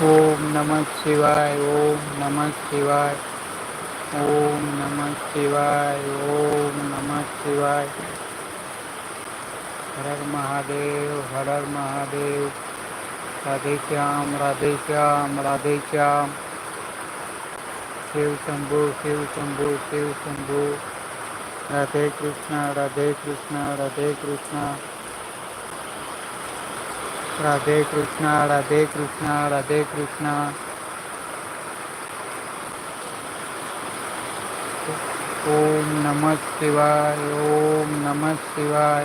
ओम नमः शिवाय। ओम नमः शिवाय। ओम नमः शिवाय। ओम नमः शिवाय। हर हर महादेव, हर हर महादेव। राधे श्याम, राधे श्याम, राधे श्याम। शिव शंभु, शिव शंभु, शिव शंभु। राधे कृष्णा, राधे कृष्णा, राधे कृष्णा। राधे कृष्णा, राधे कृष्णा, राधे कृष्णा। ओम नमः शिवाय। ओम नमः शिवाय।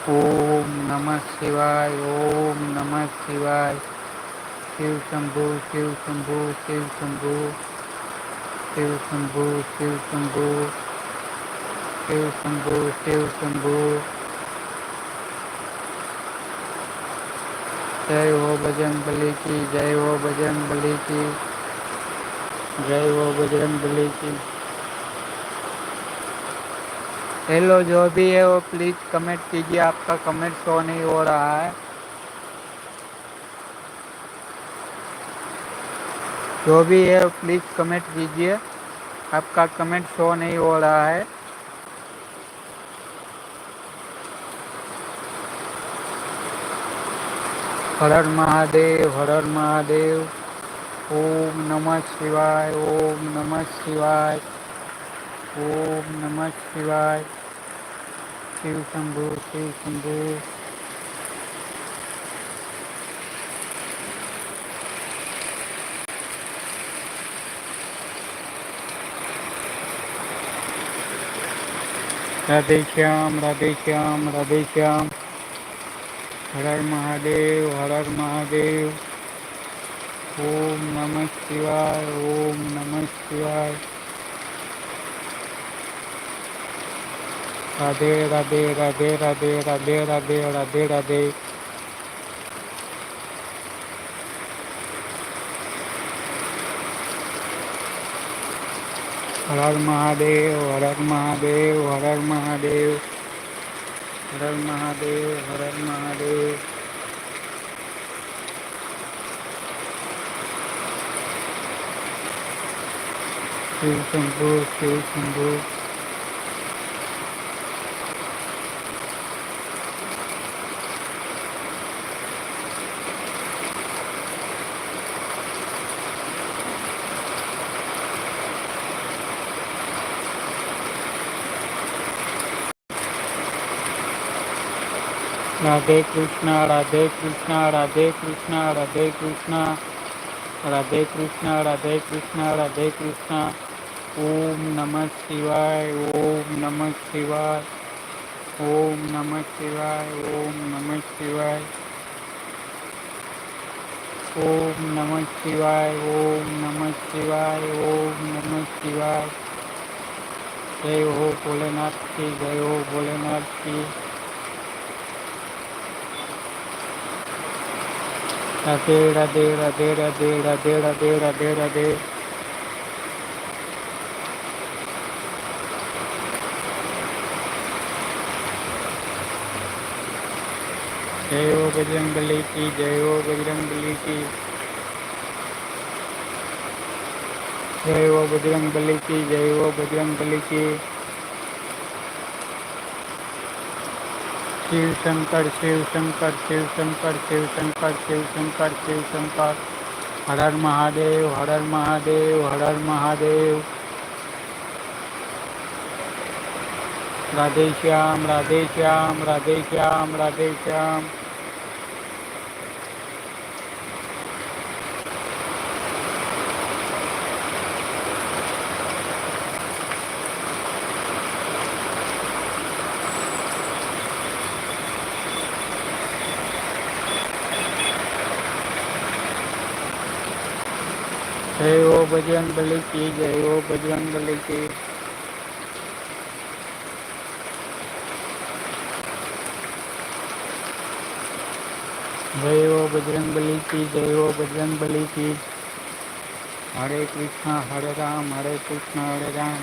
ओम नमः शिवाय। ओम नमः शिवाय। शिव शंभु, शिव शंभु, शिव शंभु। शिव शंभु, शिव शंभु। शिव शंभु, शिव शंभु। जय हो बजरंगबली की, जय हो बजरंगबली की, जय हो बजरंगबली की। हेलो, जो भी है वो प्लीज कमेंट कीजिए। आपका कमेंट शो नहीं हो रहा है। जो भी है प्लीज कमेंट कीजिए। आपका कमेंट शो नहीं हो रहा है। हर हर महादेव, हर हर महादेव। ओम नमः शिवाय। ओम नमः शिवाय। ओम नमः शिवाय। शिव शंभु, शिव शंभु। राधे श्याम, राधे श्याम, राधे श्याम। हर हर महादेव, हर हर महादेव। ओम नमः शिवाय। ओम नमः शिवाय। राधे राधे, राधे राधे, राधे राधे, राधे राधे। हर हर महादेव, हर हर महादेव, हर हर महादेव। हर हर महादेव, हर हर महादेव। शिव शंभु, शिव शंभु। राधे कृष्णा, राधे कृष्णा, राधे कृष्णा, राधे कृष्णा। राधे कृष्णा, राधे कृष्णा, राधे कृष्णा। ओम नमः शिवाय। ओम नमः शिवाय। ओम नमः शिवाय। ओम नमः शिवाय। ओम नमः शिवाय। ओम नमः शिवाय। ओम नमः शिवाय। जय हो भोलेनाथ की, जय हो भोलेनाथ की। राधे राधे, राधे राधे, राधे राधे, राधे राधे। जय हो बजरंगबली की, जय हो बजरंगबली की। जय हो बजरंगबली की, जय हो बजरंगबली की। शिव शंकर, शिव शंकर, शिव शंकर, शिव शंकर, शिव शंकर, शिव शंकर। हर हर महादेव, हर हर महादेव, हर हर महादेव। राधे श्याम, राधे श्याम, राधे श्याम, राधे श्याम। जय हो बजरंगबली की, जय हो बजरंगबली की। जय हो बजरंगबली की, जय हो बजरंगबली की। हरे कृष्णा, हरे राम, हरे कृष्णा, हरे राम।